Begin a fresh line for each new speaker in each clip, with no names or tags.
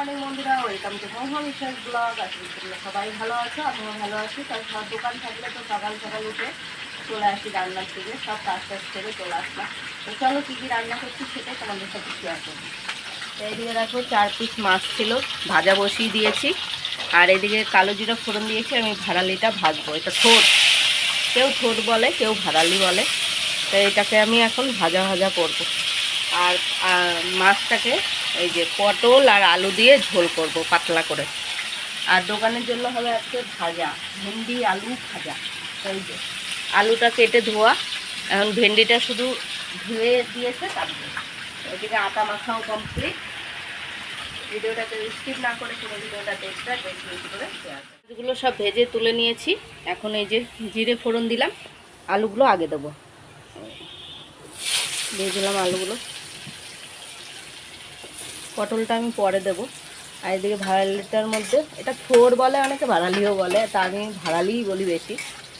Morning বন্ধুরা, welcome to মহা বিশ্বাস ব্লগ। আসলে তোমরা সবাই ভালো আছো, আমিও ভালো আছি। তাই সব দোকান থাকলে তো সকাল সকাল উঠে চলে আসি রান্নার থেকে, সব কাজ টাজ থেকে চলে আসলাম। তো চলো কী কী রান্না করছি সেটাই তোমাদের সাথে শেয়ার করবো। তো এইদিকে দেখো 4 পিস মাছ ছিল, ভাজা বসিয়ে দিয়েছি। আর এদিকে কালো জিরা ফোড়ন দিয়েছি, আমি ভাড়ালিটা ভাজবো। এটা ঠোঁট, কেউ ঠোঁট বলে, কেউ ভাড়ালি বলে। তো এটাকে আমি এখন ভাজা ভাজা করবো। আর মাছটাকে এই যে পটল আর আলু দিয়ে ঝোল করব পাতলা করে। আর দোকানের জন্য হবে আজকে ভাজা, ভেন্ডি আলু ভাজা। এই যে আলুটা কেটে ধোয়া, এখন ভেন্ডিটা শুধু ধুয়ে দিয়েছে তারপরে। এদিকে আটা মাখাও কমপ্লিট। ভিডিওটাকে স্কিপ না করে পুরো ভিডিওটা দেখতে বেশি বেশি করে শেয়ার। এগুলো সব ভেজে তুলে নিয়েছি। এখন এই যে জিরে ফোড়ন দিলাম, আলুগুলো আগে দেবো। দিয়ে দিলাম আলুগুলো, পটলটা আমি পরে দেবো। আর এদিকে ভাড়ালিটার মধ্যে, এটা থোর বলে অনেকে, ভাড়ালিও বলে, তা আমি ভাড়ালিই বলি বেশি।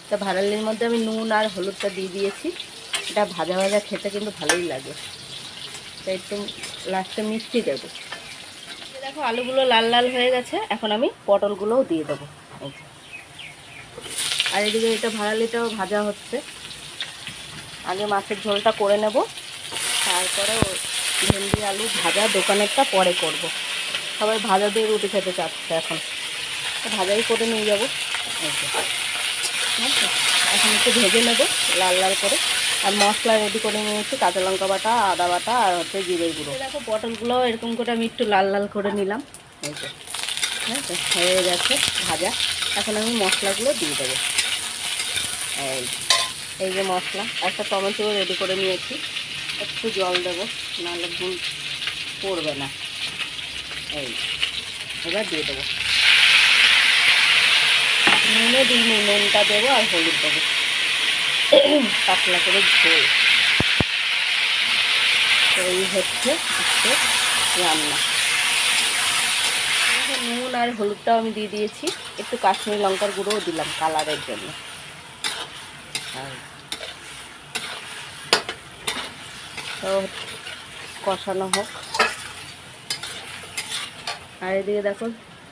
তা ভাড়ালির মধ্যে আমি নুন আর হলুদটা দিয়ে দিয়েছি। এটা ভাজা ভাজা খেতে কিন্তু ভালোই লাগে। তাই একটু লাস্টে মিষ্টি দেবো। দেখো আলুগুলো লাল লাল হয়ে গেছে, এখন আমি পটলগুলোও দিয়ে দেবো। আর এদিকে এটা ভাড়ালিটাও ভাজা হচ্ছে। আগে মাছের ঝোলটা করে নেব, তারপরে ভেন্ডি আলু ভাজা দোকানেরটা পরে করব। সবাই ভাজা দিয়ে রুটি খেতে চাচ্ছে, এখন ভাজাই করে নিয়ে যাবো। এখন একটু ভেজে নেব লাল লাল করে। আর মশলা রেডি করে নিয়েছি, কাঁচা লঙ্কা বাটা, আদা বাটা আর হচ্ছে জিরে গুঁড়ো। দেখো পটলগুলো এরকম করে আমি একটু লাল লাল করে নিলাম। এই যে হ্যাঁ, হয়ে গেছে ভাজা। এখন আমি মশলাগুলো দিয়ে দেবো। এই যে মশলা, একটা টমেটো রেডি করে নিয়েছি। একটু জল দেবো, নাহলে ভুল পড়বে না। এই এবার দিয়ে দেবো, নুনে দিইনি, নুনটা দেবো আর হলুদ দেবো, পাতলা করে ঝোল। এই হচ্ছে আজকে রান্না। নুন আর হলুদটাও আমি দিয়ে দিয়েছি, একটু কাশ্মীরি লঙ্কার গুঁড়োও দিলাম কালারের জন্য। তো কষানো হোক। আর এদিকে দেখো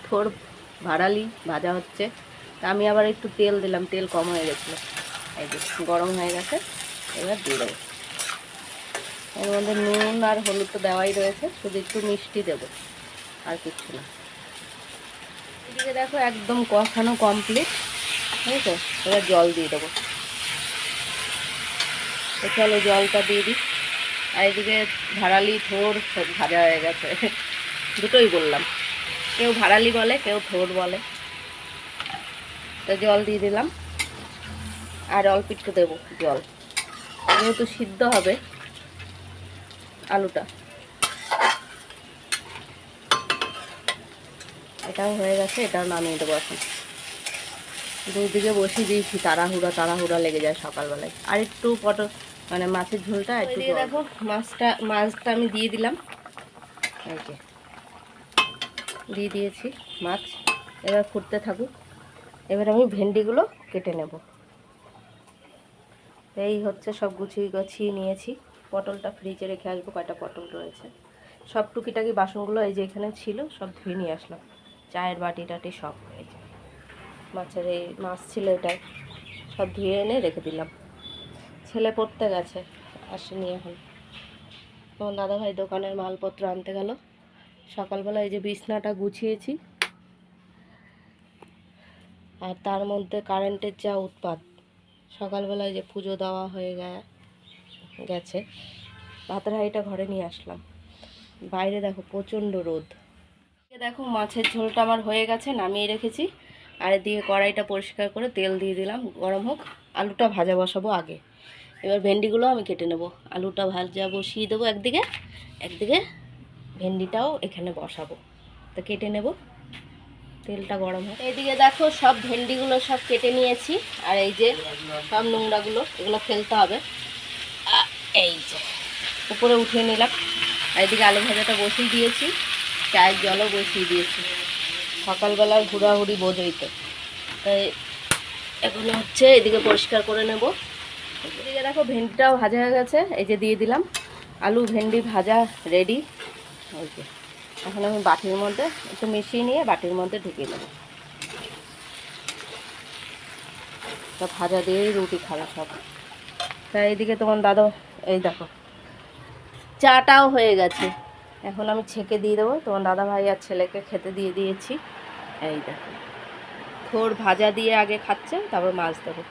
থোড় ভাড়ালি ভাজা হচ্ছে। তা আমি আবার একটু তেল দিলাম, তেল কম হয়ে গেছিলো। এই যে গরম হয়ে গেছে, এবার দিয়ে দেবো। এর মধ্যে নুন আর হলুদ তো দেওয়াই রয়েছে, শুধু একটু মিষ্টি দেবো, আর কিছু না। এদিকে দেখো একদম কষানো কমপ্লিট, ঠিক আছে। এবার জল দিয়ে দেবো। তো চলো জলটা দিয়ে দিই। আর এদিকে ভাড়ালি থোড় ভাজা হয়ে গেছে, দুটোই বললাম। কেউ ভাড়ালি বলে, কেউ থোড় বলে। তো জল দিয়ে দিলাম, আর অল্প একটু দেবো জল, যেহেতু সিদ্ধ হবে আলুটা। এটাও হয়ে গেছে, এটাও নামিয়ে দেবো এখন। দুদিকে বসিয়ে দিয়েছি, তাড়াহুড়া লেগে যায় সকালবেলায়। আর একটু পটল মানে মাছের ঝোলটা একটু দেখো, মাছটা আমি দিয়ে দিলাম। এই যে দিয়ে দিয়েছি মাছ, এবার ফুটতে থাকুক। এবার আমি ভেন্ডিগুলো কেটে নেব। এই হচ্ছে সব গুছিয়ে নিয়েছি। পটলটা ফ্রিজে রেখে আসবো, কয়টা পটল রয়েছে। সব টুকিটাকি বাসনগুলো এই যে এখানে ছিল, সব ধুয়ে নিয়ে আসলাম। চায়ের বাটি টাটি সব, এই যে মাছের এই মাছ ছিল, এটাই সব ধুয়ে এনে রেখে দিলাম। ছেলে পড়তে গেছে, আসেনি এখন। তোমার দাদাভাই দোকানের মালপত্র আনতে গেল। সকালবেলা এই যে বিছনাটা গুছিয়েছি, আর তার মধ্যে কারেন্টের যা উৎপাত। সকালবেলায় যে পুজো দেওয়া হয়ে গেছে, ভাতের হাঁড়িটা ঘরে নিয়ে আসলাম। বাইরে দেখো প্রচণ্ড রোদ। দেখো মাছের ঝোলটা আমার হয়ে গেছে, নামিয়ে রেখেছি। আর এদিকে কড়াইটা পরিষ্কার করে তেল দিয়ে দিলাম, গরম হোক। আলুটা ভাজা বসাবো আগে। এবার ভেন্ডিগুলো আমি কেটে নেব। আলুটা ভাজা বসিয়ে দেবো একদিকে, একদিকে ভেন্ডিটাও এখানে বসাবো। তো কেটে নেব, তেলটা গরম হোক। এইদিকে দেখো সব ভেন্ডিগুলো সব কেটে নিয়েছি। আর এই যে সব নোংরাগুলো, এগুলো ফেলতে হবে। এই যে উপরে উঠিয়ে নিলাম। আর এদিকে আলু ভাজাটা বসিয়ে দিয়েছি, চায়ের জলও বসিয়ে দিয়েছি। সকালবেলার হুড়াহুড়ি বোঝই তো, তাই এগুলো হচ্ছে এদিকে পরিষ্কার করে নেব। এদিকে দেখো ভেন্ডিটাও ভাজা হয়ে গেছে, এই যে দিয়ে দিলাম। আলু ভেন্ডি ভাজা রেডি। ওই যে এখন আমি বাটির মধ্যে একটু মিশিয়ে নিয়ে বাটির মধ্যে ঢুকিয়ে দেবো। তো ভাজা দিয়েই রুটি খাবে সব। তাই এইদিকে তোমার দাদা, এই দেখো চাটাও হয়ে গেছে, এখন আমি ছেঁকে দিয়ে দেবো। তোমার দাদা ভাই আর ছেলেকে খেতে দিয়ে দিয়েছি। এই দেখো থোড় ভাজা দিয়ে আগে খাচ্ছে, তারপর মাছ দেবো।